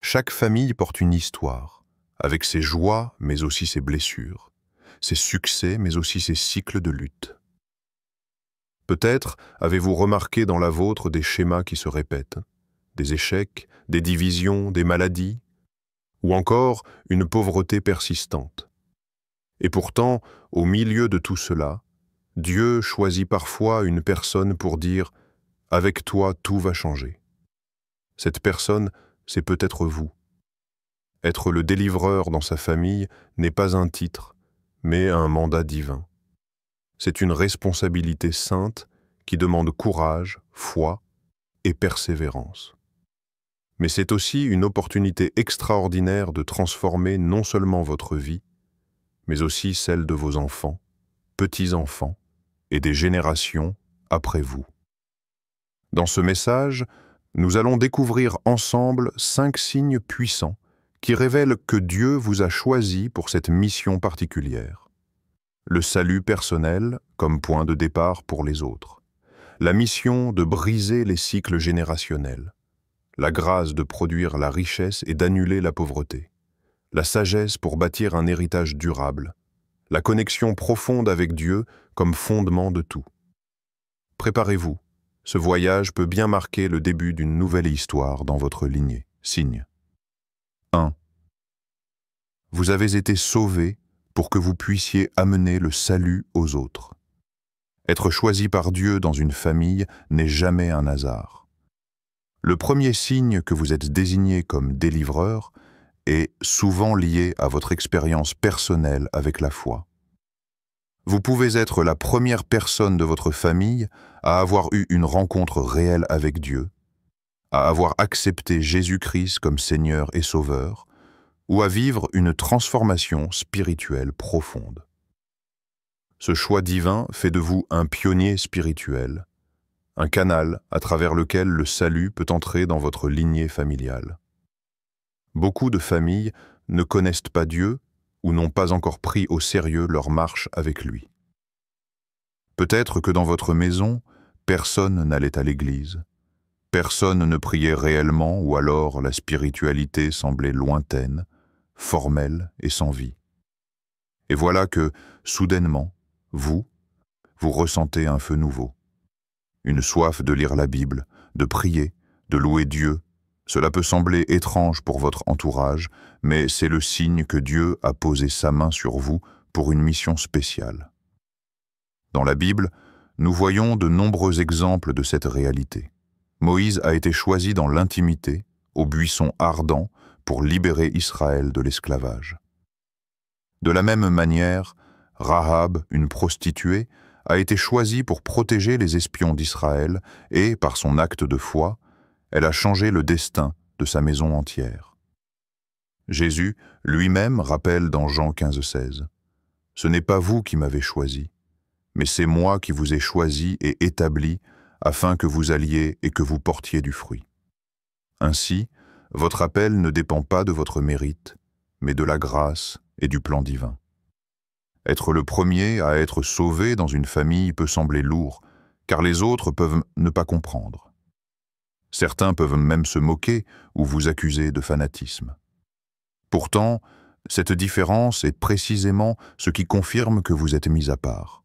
Chaque famille porte une histoire, avec ses joies mais aussi ses blessures, ses succès mais aussi ses cycles de lutte. Peut-être avez-vous remarqué dans la vôtre des schémas qui se répètent, des échecs, des divisions, des maladies, ou encore une pauvreté persistante. Et pourtant, au milieu de tout cela, Dieu choisit parfois une personne pour dire « Avec toi, tout va changer ». Cette personne, c'est peut-être vous. Être le délivreur dans sa famille n'est pas un titre, mais un mandat divin. C'est une responsabilité sainte qui demande courage, foi et persévérance. Mais c'est aussi une opportunité extraordinaire de transformer non seulement votre vie, mais aussi celle de vos enfants, petits-enfants et des générations après vous. Dans ce message, nous allons découvrir ensemble 5 signes puissants qui révèlent que Dieu vous a choisi pour cette mission particulière. Le salut personnel comme point de départ pour les autres. La mission de briser les cycles générationnels. La grâce de produire la richesse et d'annuler la pauvreté. La sagesse pour bâtir un héritage durable. La connexion profonde avec Dieu comme fondement de tout. Préparez-vous, ce voyage peut bien marquer le début d'une nouvelle histoire dans votre lignée. Signe 1. Vous avez été sauvés pour que vous puissiez amener le salut aux autres. Être choisi par Dieu dans une famille n'est jamais un hasard. Le premier signe que vous êtes désigné comme délivreur est souvent lié à votre expérience personnelle avec la foi. Vous pouvez être la première personne de votre famille à avoir eu une rencontre réelle avec Dieu, à avoir accepté Jésus-Christ comme Seigneur et Sauveur, ou à vivre une transformation spirituelle profonde. Ce choix divin fait de vous un pionnier spirituel, un canal à travers lequel le salut peut entrer dans votre lignée familiale. Beaucoup de familles ne connaissent pas Dieu ou n'ont pas encore pris au sérieux leur marche avec lui. Peut-être que dans votre maison, personne n'allait à l'église, personne ne priait réellement ou alors la spiritualité semblait lointaine, formelle et sans vie. Et voilà que, soudainement, vous ressentez un feu nouveau. Une soif de lire la Bible, de prier, de louer Dieu. Cela peut sembler étrange pour votre entourage, mais c'est le signe que Dieu a posé sa main sur vous pour une mission spéciale. Dans la Bible, nous voyons de nombreux exemples de cette réalité. Moïse a été choisi dans l'intimité, au buisson ardent, pour libérer Israël de l'esclavage. De la même manière, Rahab, une prostituée, a été choisie pour protéger les espions d'Israël et, par son acte de foi, elle a changé le destin de sa maison entière. Jésus lui-même rappelle dans Jean 15,16 « Ce n'est pas vous qui m'avez choisi, mais c'est moi qui vous ai choisi et établi afin que vous alliez et que vous portiez du fruit. » Ainsi, votre appel ne dépend pas de votre mérite, mais de la grâce et du plan divin. Être le premier à être sauvé dans une famille peut sembler lourd, car les autres peuvent ne pas comprendre. Certains peuvent même se moquer ou vous accuser de fanatisme. Pourtant, cette différence est précisément ce qui confirme que vous êtes mis à part.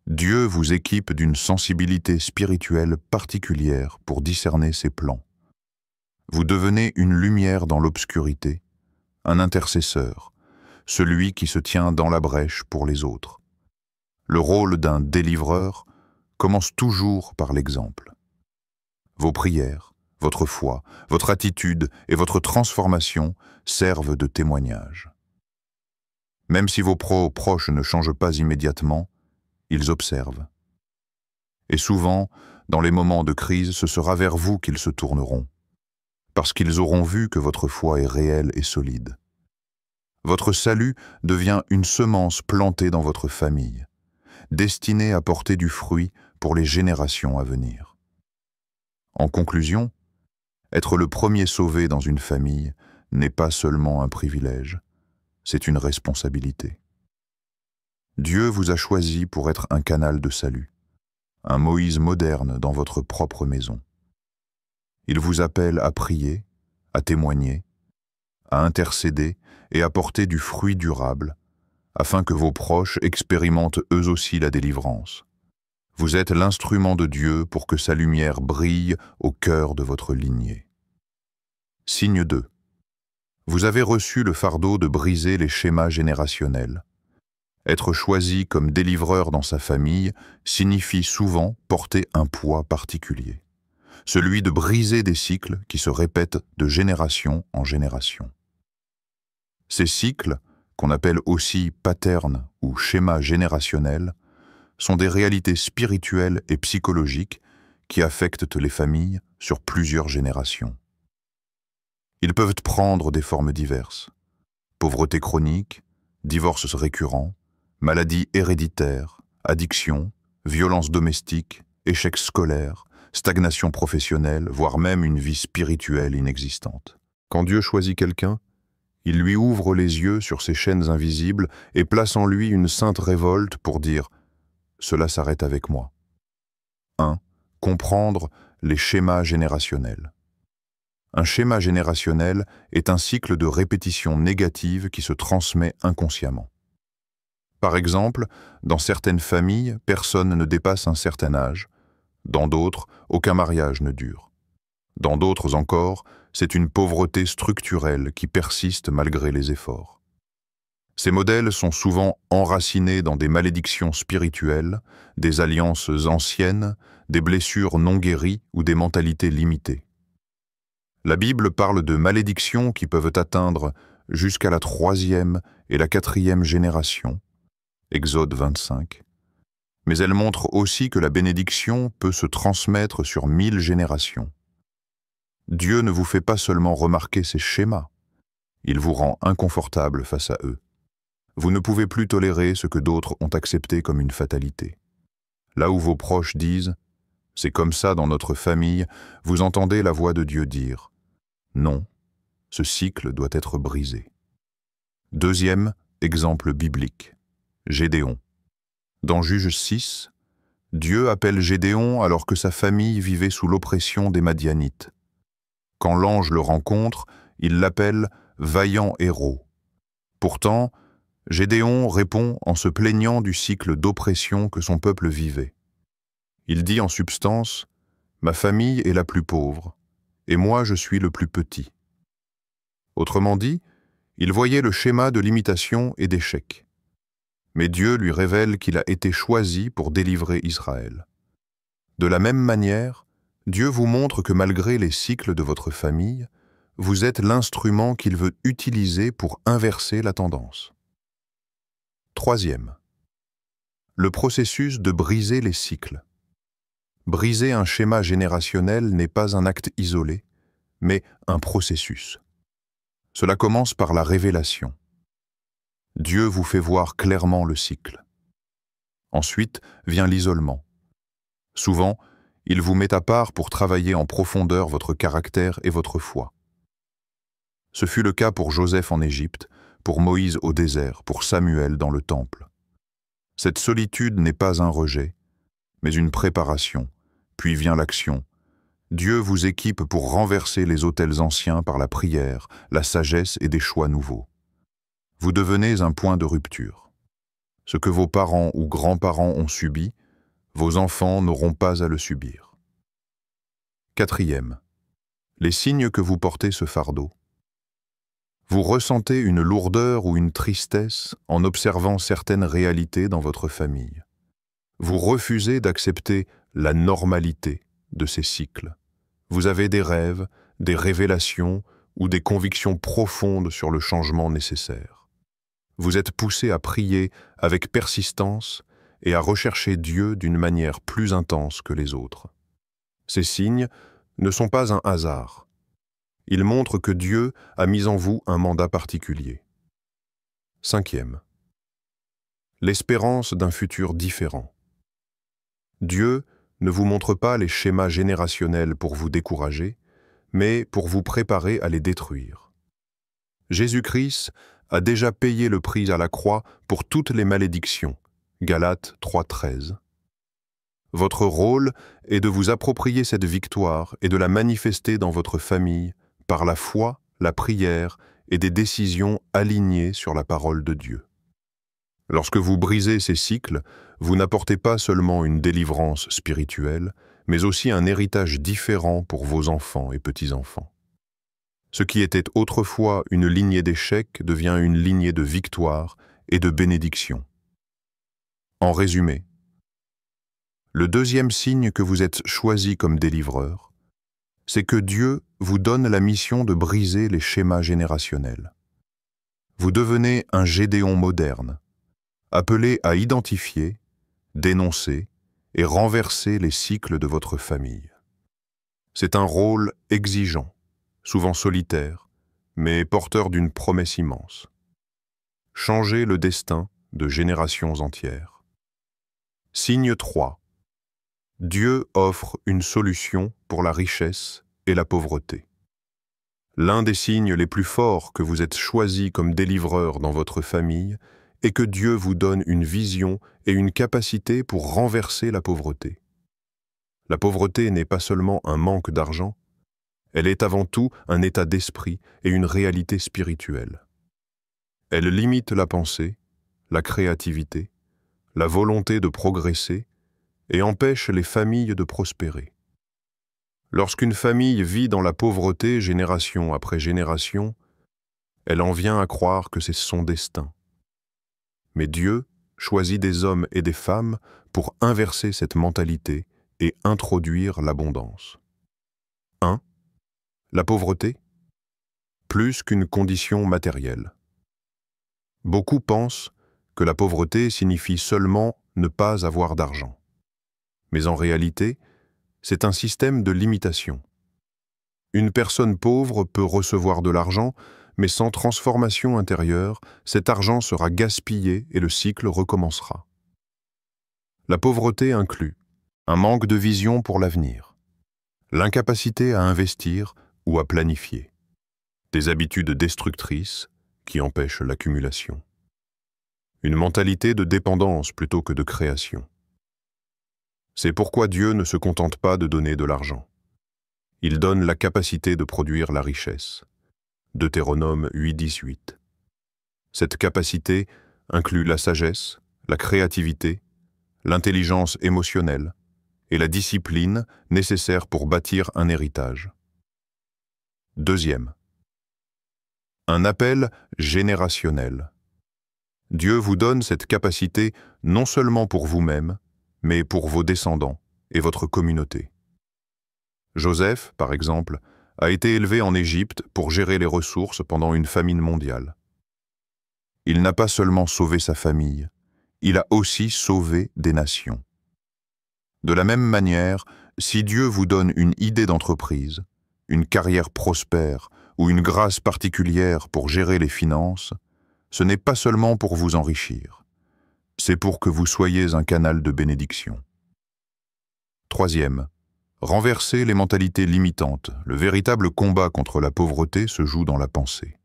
Dieu vous équipe d'une sensibilité spirituelle particulière pour discerner ses plans. Vous devenez une lumière dans l'obscurité, un intercesseur, celui qui se tient dans la brèche pour les autres. Le rôle d'un délivreur commence toujours par l'exemple. Vos prières, votre foi, votre attitude et votre transformation servent de témoignage. Même si vos proches ne changent pas immédiatement, ils observent. Et souvent, dans les moments de crise, ce sera vers vous qu'ils se tourneront, parce qu'ils auront vu que votre foi est réelle et solide. Votre salut devient une semence plantée dans votre famille, destinée à porter du fruit pour les générations à venir. En conclusion, être le premier sauvé dans une famille n'est pas seulement un privilège, c'est une responsabilité. Dieu vous a choisi pour être un canal de salut, un Moïse moderne dans votre propre maison. Il vous appelle à prier, à témoigner, à intercéder et à porter du fruit durable, afin que vos proches expérimentent eux aussi la délivrance. Vous êtes l'instrument de Dieu pour que sa lumière brille au cœur de votre lignée. Signe 2. Vous avez reçu le fardeau de briser les schémas générationnels. Être choisi comme délivreur dans sa famille signifie souvent porter un poids particulier, celui de briser des cycles qui se répètent de génération en génération. Ces cycles, qu'on appelle aussi patterns ou schémas générationnels, sont des réalités spirituelles et psychologiques qui affectent les familles sur plusieurs générations. Ils peuvent prendre des formes diverses: pauvreté chronique, divorces récurrents, maladies héréditaires, addiction, violences domestiques, échecs scolaires, stagnation professionnelle, voire même une vie spirituelle inexistante. Quand Dieu choisit quelqu'un, il lui ouvre les yeux sur ces chaînes invisibles et place en lui une sainte révolte pour dire « Cela s'arrête avec moi ». 1. Comprendre les schémas générationnels. Un schéma générationnel est un cycle de répétition négative qui se transmet inconsciemment. Par exemple, dans certaines familles, personne ne dépasse un certain âge. Dans d'autres, aucun mariage ne dure. Dans d'autres encore, c'est une pauvreté structurelle qui persiste malgré les efforts. Ces modèles sont souvent enracinés dans des malédictions spirituelles, des alliances anciennes, des blessures non guéries ou des mentalités limitées. La Bible parle de malédictions qui peuvent atteindre jusqu'à la 3e et la 4e génération, Exode 25, mais elle montre aussi que la bénédiction peut se transmettre sur 1000 générations. Dieu ne vous fait pas seulement remarquer ces schémas, il vous rend inconfortable face à eux. Vous ne pouvez plus tolérer ce que d'autres ont accepté comme une fatalité. Là où vos proches disent « c'est comme ça dans notre famille », vous entendez la voix de Dieu dire « non, ce cycle doit être brisé ». Deuxième exemple biblique, Gédéon. Dans Juges 6, Dieu appelle Gédéon alors que sa famille vivait sous l'oppression des Madianites. Quand l'ange le rencontre, il l'appelle « vaillant héros ». Pourtant, Gédéon répond en se plaignant du cycle d'oppression que son peuple vivait. Il dit en substance « Ma famille est la plus pauvre, et moi je suis le plus petit ». Autrement dit, il voyait le schéma de limitation et d'échec. Mais Dieu lui révèle qu'il a été choisi pour délivrer Israël. De la même manière, Dieu vous montre que malgré les cycles de votre famille, vous êtes l'instrument qu'il veut utiliser pour inverser la tendance. Troisième, le processus de briser les cycles. Briser un schéma générationnel n'est pas un acte isolé, mais un processus. Cela commence par la révélation. Dieu vous fait voir clairement le cycle. Ensuite vient l'isolement. Souvent, il vous met à part pour travailler en profondeur votre caractère et votre foi. Ce fut le cas pour Joseph en Égypte, pour Moïse au désert, pour Samuel dans le temple. Cette solitude n'est pas un rejet, mais une préparation, puis vient l'action. Dieu vous équipe pour renverser les autels anciens par la prière, la sagesse et des choix nouveaux. Vous devenez un point de rupture. Ce que vos parents ou grands-parents ont subi, vos enfants n'auront pas à le subir. Quatrième, les signes que vous portez ce fardeau. Vous ressentez une lourdeur ou une tristesse en observant certaines réalités dans votre famille. Vous refusez d'accepter la normalité de ces cycles. Vous avez des rêves, des révélations ou des convictions profondes sur le changement nécessaire. Vous êtes poussé à prier avec persistance et à rechercher Dieu d'une manière plus intense que les autres. Ces signes ne sont pas un hasard. Ils montrent que Dieu a mis en vous un mandat particulier. Cinquième, l'espérance d'un futur différent. Dieu ne vous montre pas les schémas générationnels pour vous décourager, mais pour vous préparer à les détruire. Jésus-Christ a déjà payé le prix à la croix pour toutes les malédictions, Galates 3,13. Votre rôle est de vous approprier cette victoire et de la manifester dans votre famille, par la foi, la prière et des décisions alignées sur la parole de Dieu. Lorsque vous brisez ces cycles, vous n'apportez pas seulement une délivrance spirituelle, mais aussi un héritage différent pour vos enfants et petits-enfants. Ce qui était autrefois une lignée d'échecs devient une lignée de victoire et de bénédiction. En résumé, le deuxième signe que vous êtes choisi comme délivreur, c'est que Dieu vous donne la mission de briser les schémas générationnels. Vous devenez un Gédéon moderne, appelé à identifier, dénoncer et renverser les cycles de votre famille. C'est un rôle exigeant, souvent solitaire, mais porteur d'une promesse immense. Changer le destin de générations entières. Signe 3. Dieu offre une solution pour la richesse et la pauvreté. L'un des signes les plus forts que vous êtes choisi comme délivreur dans votre famille est que Dieu vous donne une vision et une capacité pour renverser la pauvreté. La pauvreté n'est pas seulement un manque d'argent, elle est avant tout un état d'esprit et une réalité spirituelle. Elle limite la pensée, la créativité, la volonté de progresser et empêche les familles de prospérer. Lorsqu'une famille vit dans la pauvreté génération après génération, elle en vient à croire que c'est son destin. Mais Dieu choisit des hommes et des femmes pour inverser cette mentalité et introduire l'abondance. 1. La pauvreté, plus qu'une condition matérielle. Beaucoup pensent que la pauvreté signifie seulement ne pas avoir d'argent. Mais en réalité, c'est un système de limitation. Une personne pauvre peut recevoir de l'argent, mais sans transformation intérieure, cet argent sera gaspillé et le cycle recommencera. La pauvreté inclut un manque de vision pour l'avenir, l'incapacité à investir ou à planifier, des habitudes destructrices qui empêchent l'accumulation, une mentalité de dépendance plutôt que de création. C'est pourquoi Dieu ne se contente pas de donner de l'argent. Il donne la capacité de produire la richesse. Deutéronome 8:18. Cette capacité inclut la sagesse, la créativité, l'intelligence émotionnelle et la discipline nécessaire pour bâtir un héritage. Deuxième. Un appel générationnel. Dieu vous donne cette capacité non seulement pour vous-même, mais pour vos descendants et votre communauté. Joseph, par exemple, a été élevé en Égypte pour gérer les ressources pendant une famine mondiale. Il n'a pas seulement sauvé sa famille, il a aussi sauvé des nations. De la même manière, si Dieu vous donne une idée d'entreprise, une carrière prospère ou une grâce particulière pour gérer les finances, ce n'est pas seulement pour vous enrichir, c'est pour que vous soyez un canal de bénédiction. Troisième, renverser les mentalités limitantes. Le véritable combat contre la pauvreté se joue dans la pensée.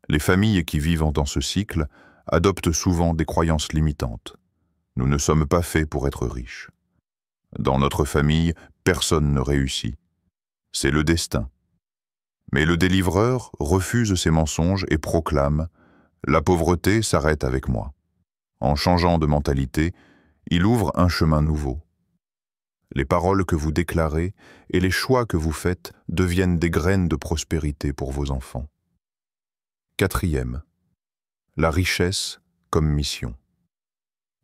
Les familles qui vivent dans ce cycle adoptent souvent des croyances limitantes. Nous ne sommes pas faits pour être riches. Dans notre famille, personne ne réussit. C'est le destin. Mais le délivreur refuse ces mensonges et proclame « La pauvreté s'arrête avec moi ». En changeant de mentalité, il ouvre un chemin nouveau. Les paroles que vous déclarez et les choix que vous faites deviennent des graines de prospérité pour vos enfants. Quatrième, la richesse comme mission.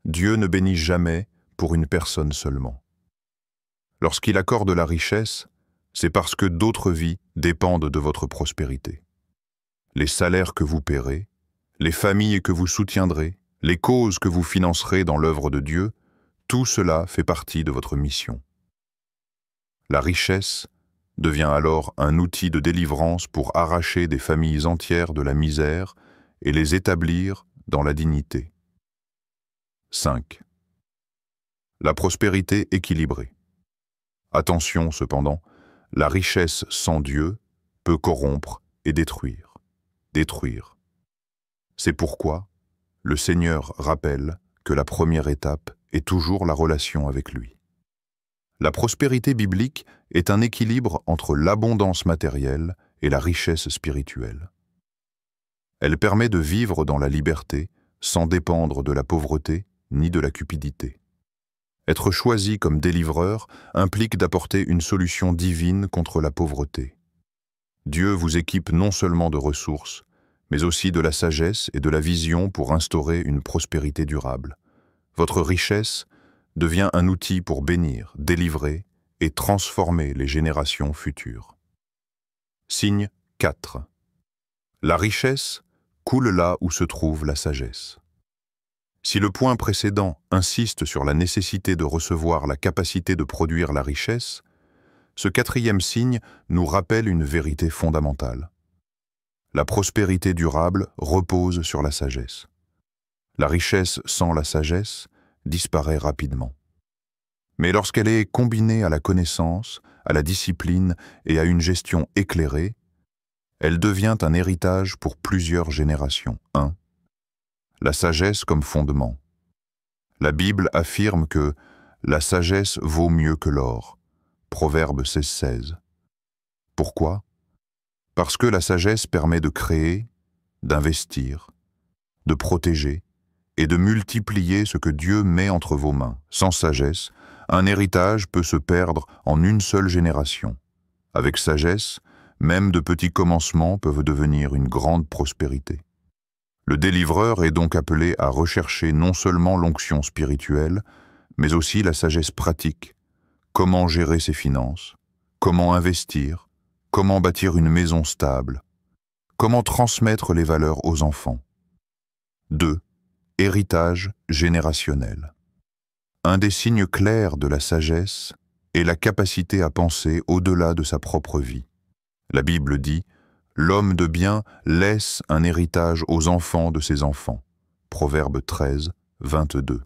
Dieu ne bénit jamais pour une personne seulement. Lorsqu'il accorde la richesse, c'est parce que d'autres vies dépendent de votre prospérité. Les salaires que vous paierez, les familles que vous soutiendrez, les causes que vous financerez dans l'œuvre de Dieu, tout cela fait partie de votre mission. La richesse devient alors un outil de délivrance pour arracher des familles entières de la misère et les établir dans la dignité. 5. La prospérité équilibrée. Attention cependant, la richesse sans Dieu peut corrompre et détruire. C'est pourquoi le Seigneur rappelle que la première étape est toujours la relation avec lui. La prospérité biblique est un équilibre entre l'abondance matérielle et la richesse spirituelle. Elle permet de vivre dans la liberté sans dépendre de la pauvreté ni de la cupidité. Être choisi comme délivreur implique d'apporter une solution divine contre la pauvreté. Dieu vous équipe non seulement de ressources, mais aussi de la sagesse et de la vision pour instaurer une prospérité durable. Votre richesse devient un outil pour bénir, délivrer et transformer les générations futures. Signe 4. La richesse coule là où se trouve la sagesse. Si le point précédent insiste sur la nécessité de recevoir la capacité de produire la richesse, ce quatrième signe nous rappelle une vérité fondamentale. La prospérité durable repose sur la sagesse. La richesse sans la sagesse disparaît rapidement. Mais lorsqu'elle est combinée à la connaissance, à la discipline et à une gestion éclairée, elle devient un héritage pour plusieurs générations. 1. La sagesse comme fondement. La Bible affirme que la sagesse vaut mieux que l'or. Proverbe 16:16. Pourquoi? Parce que la sagesse permet de créer, d'investir, de protéger et de multiplier ce que Dieu met entre vos mains. Sans sagesse, un héritage peut se perdre en une seule génération. Avec sagesse, même de petits commencements peuvent devenir une grande prospérité. Le délivreur est donc appelé à rechercher non seulement l'onction spirituelle, mais aussi la sagesse pratique. Comment gérer ses finances, comment investir, comment bâtir une maison stable, comment transmettre les valeurs aux enfants. 2. Héritage générationnel. Un des signes clairs de la sagesse est la capacité à penser au-delà de sa propre vie. La Bible dit « L'homme de bien laisse un héritage aux enfants de ses enfants » Proverbe 13, 22.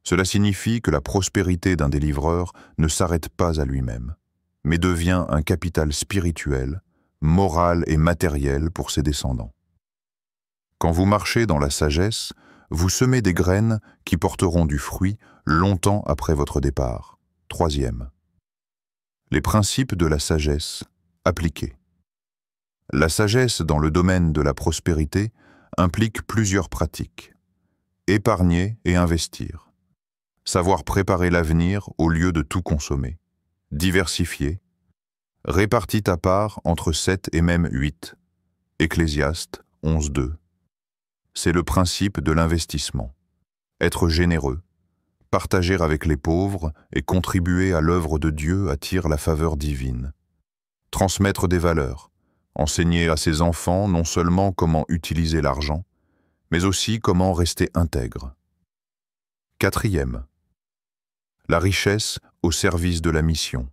Cela signifie que la prospérité d'un délivreur ne s'arrête pas à lui-même, mais devient un capital spirituel, moral et matériel pour ses descendants. Quand vous marchez dans la sagesse, vous semez des graines qui porteront du fruit longtemps après votre départ. 3e. Les principes de la sagesse appliqués. La sagesse dans le domaine de la prospérité implique plusieurs pratiques. Épargner et investir. Savoir préparer l'avenir au lieu de tout consommer. Diversifier. Répartis ta part entre 7 et même 8. Ecclésiaste 11:2. C'est le principe de l'investissement. Être généreux, partager avec les pauvres et contribuer à l'œuvre de Dieu attire la faveur divine. Transmettre des valeurs, enseigner à ses enfants non seulement comment utiliser l'argent, mais aussi comment rester intègre. 4e. La richesse au service de la mission.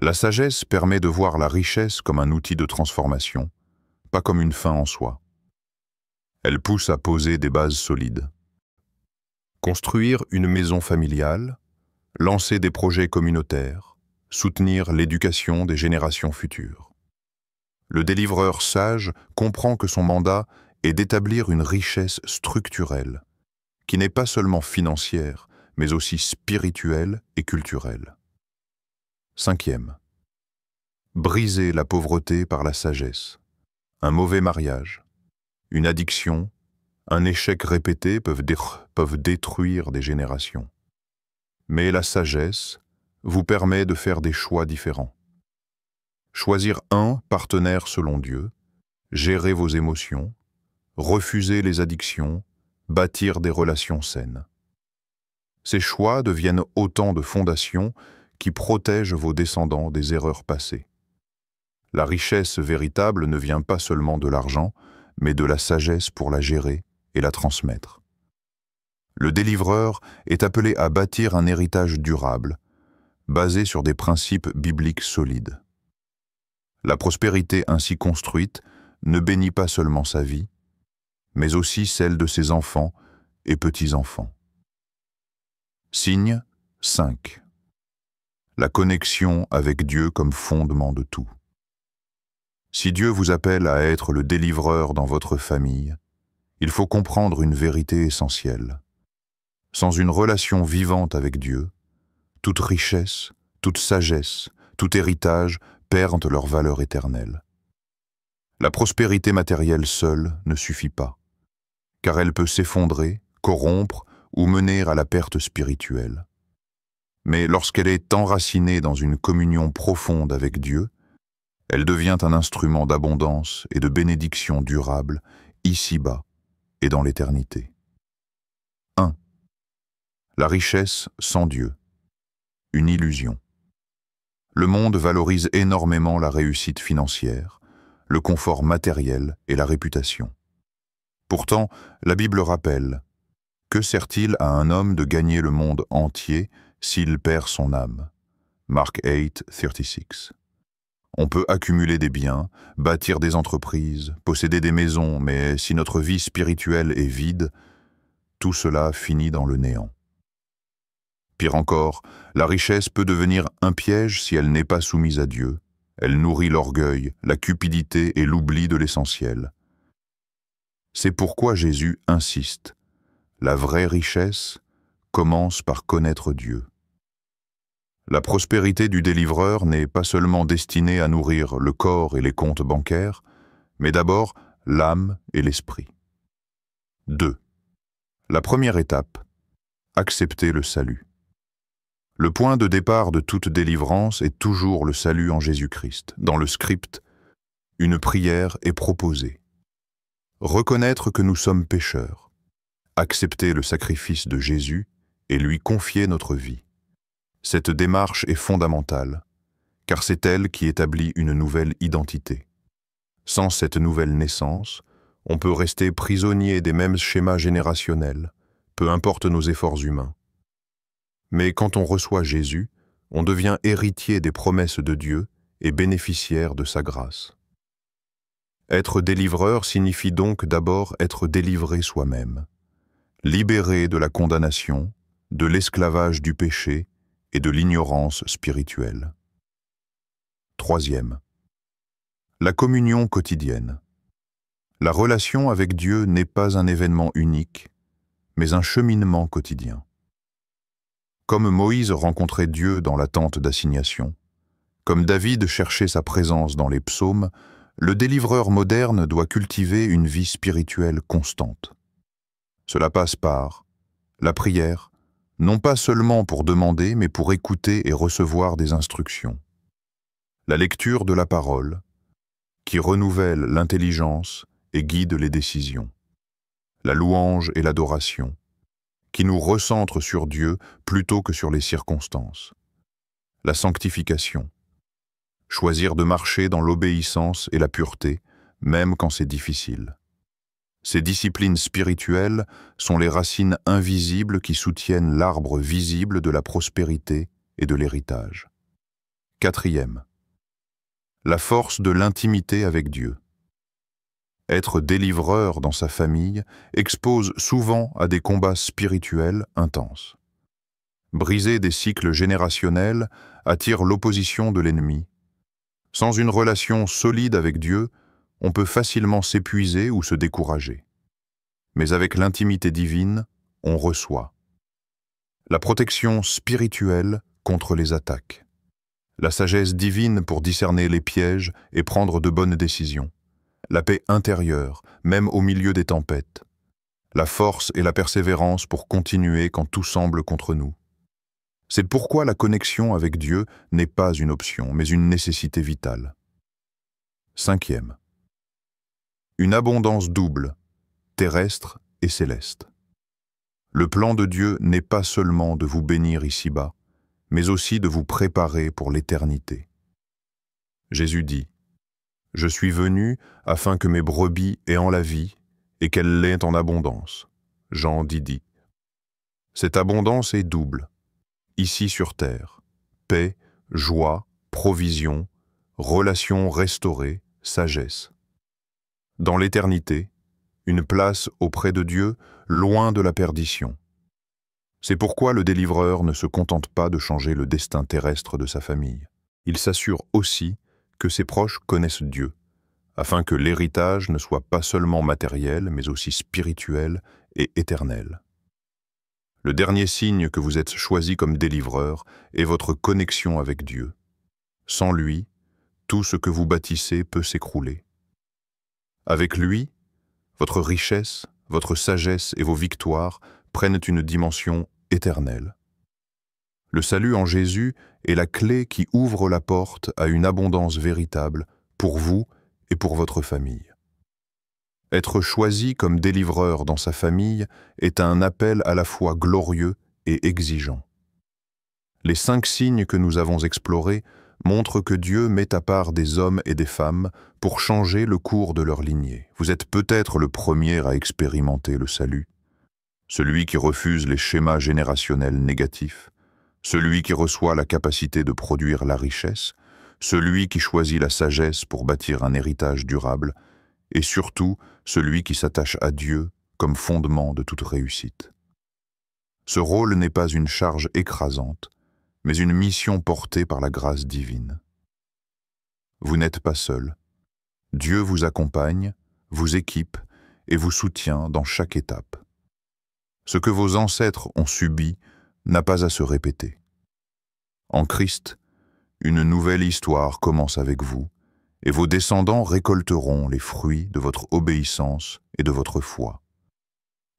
La sagesse permet de voir la richesse comme un outil de transformation, pas comme une fin en soi. Elle pousse à poser des bases solides. Construire une maison familiale, lancer des projets communautaires, soutenir l'éducation des générations futures. Le délivreur sage comprend que son mandat est d'établir une richesse structurelle, qui n'est pas seulement financière, mais aussi spirituelle et culturelle. 5e. Briser la pauvreté par la sagesse. Un mauvais mariage, une addiction, un échec répété peuvent détruire des générations. Mais la sagesse vous permet de faire des choix différents. Choisir un partenaire selon Dieu, gérer vos émotions, refuser les addictions, bâtir des relations saines. Ces choix deviennent autant de fondations qui protègent vos descendants des erreurs passées. La richesse véritable ne vient pas seulement de l'argent, mais de la sagesse pour la gérer et la transmettre. Le délivreur est appelé à bâtir un héritage durable, basé sur des principes bibliques solides. La prospérité ainsi construite ne bénit pas seulement sa vie, mais aussi celle de ses enfants et petits-enfants. Signe 5. La connexion avec Dieu comme fondement de tout. Si Dieu vous appelle à être le délivreur dans votre famille, il faut comprendre une vérité essentielle. Sans une relation vivante avec Dieu, toute richesse, toute sagesse, tout héritage perdent leur valeur éternelle. La prospérité matérielle seule ne suffit pas, car elle peut s'effondrer, corrompre ou mener à la perte spirituelle. Mais lorsqu'elle est enracinée dans une communion profonde avec Dieu, elle devient un instrument d'abondance et de bénédiction durable, ici-bas et dans l'éternité. 1. La richesse sans Dieu. Une illusion. Le monde valorise énormément la réussite financière, le confort matériel et la réputation. Pourtant, la Bible rappelle: que sert-il à un homme de gagner le monde entier s'il perd son âme? Mark 8, 36. On peut accumuler des biens, bâtir des entreprises, posséder des maisons, mais si notre vie spirituelle est vide, tout cela finit dans le néant. Pire encore, la richesse peut devenir un piège si elle n'est pas soumise à Dieu. Elle nourrit l'orgueil, la cupidité et l'oubli de l'essentiel. C'est pourquoi Jésus insiste: la vraie richesse commence par connaître Dieu. La prospérité du délivreur n'est pas seulement destinée à nourrir le corps et les comptes bancaires, mais d'abord l'âme et l'esprit. 2. La première étape: accepter le salut. Le point de départ de toute délivrance est toujours le salut en Jésus-Christ. Dans le script, une prière est proposée. Reconnaître que nous sommes pécheurs, accepter le sacrifice de Jésus et lui confier notre vie. Cette démarche est fondamentale, car c'est elle qui établit une nouvelle identité. Sans cette nouvelle naissance, on peut rester prisonnier des mêmes schémas générationnels, peu importe nos efforts humains. Mais quand on reçoit Jésus, on devient héritier des promesses de Dieu et bénéficiaire de sa grâce. Être délivreur signifie donc d'abord être délivré soi-même, libéré de la condamnation, de l'esclavage du péché et de l'ignorance spirituelle. 3. La communion quotidienne. La relation avec Dieu n'est pas un événement unique, mais un cheminement quotidien. Comme Moïse rencontrait Dieu dans la tente d'assignation, comme David cherchait sa présence dans les psaumes, le délivreur moderne doit cultiver une vie spirituelle constante. Cela passe par la prière, non pas seulement pour demander, mais pour écouter et recevoir des instructions. La lecture de la parole, qui renouvelle l'intelligence et guide les décisions. La louange et l'adoration, qui nous recentrent sur Dieu plutôt que sur les circonstances. La sanctification, choisir de marcher dans l'obéissance et la pureté, même quand c'est difficile. Ces disciplines spirituelles sont les racines invisibles qui soutiennent l'arbre visible de la prospérité et de l'héritage. 4. La force de l'intimité avec Dieu. Être délivreur dans sa famille expose souvent à des combats spirituels intenses. Briser des cycles générationnels attire l'opposition de l'ennemi. Sans une relation solide avec Dieu, on peut facilement s'épuiser ou se décourager. Mais avec l'intimité divine, on reçoit la protection spirituelle contre les attaques, la sagesse divine pour discerner les pièges et prendre de bonnes décisions, la paix intérieure, même au milieu des tempêtes, la force et la persévérance pour continuer quand tout semble contre nous. C'est pourquoi la connexion avec Dieu n'est pas une option, mais une nécessité vitale. 5. Une abondance double, terrestre et céleste. Le plan de Dieu n'est pas seulement de vous bénir ici-bas, mais aussi de vous préparer pour l'éternité. Jésus dit: « Je suis venu afin que mes brebis aient en la vie et qu'elles l'aient en abondance. » Jean 10. Cette abondance est double. Ici sur terre, paix, joie, provision, relations restaurées, sagesse. Dans l'éternité, une place auprès de Dieu, loin de la perdition. C'est pourquoi le délivreur ne se contente pas de changer le destin terrestre de sa famille. Il s'assure aussi que ses proches connaissent Dieu, afin que l'héritage ne soit pas seulement matériel, mais aussi spirituel et éternel. Le dernier signe que vous êtes choisi comme délivreur est votre connexion avec Dieu. Sans lui, tout ce que vous bâtissez peut s'écrouler. Avec lui, votre richesse, votre sagesse et vos victoires prennent une dimension éternelle. Le salut en Jésus est la clé qui ouvre la porte à une abondance véritable pour vous et pour votre famille. Être choisi comme délivreur dans sa famille est un appel à la fois glorieux et exigeant. Les 5 signes que nous avons explorés montrent que Dieu met à part des hommes et des femmes pour changer le cours de leur lignée. Vous êtes peut-être le premier à expérimenter le salut, celui qui refuse les schémas générationnels négatifs, celui qui reçoit la capacité de produire la richesse, celui qui choisit la sagesse pour bâtir un héritage durable, et surtout celui qui s'attache à Dieu comme fondement de toute réussite. Ce rôle n'est pas une charge écrasante, mais une mission portée par la grâce divine. Vous n'êtes pas seul. Dieu vous accompagne, vous équipe et vous soutient dans chaque étape. Ce que vos ancêtres ont subi n'a pas à se répéter. En Christ, une nouvelle histoire commence avec vous, et vos descendants récolteront les fruits de votre obéissance et de votre foi.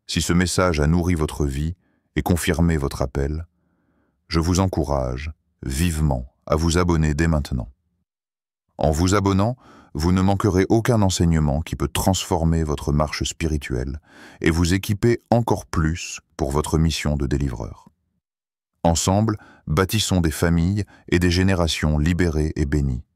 Si ce message a nourri votre vie et confirmé votre appel, je vous encourage vivement à vous abonner dès maintenant. En vous abonnant, vous ne manquerez aucun enseignement qui peut transformer votre marche spirituelle et vous équiper encore plus pour votre mission de délivreur. Ensemble, bâtissons des familles et des générations libérées et bénies.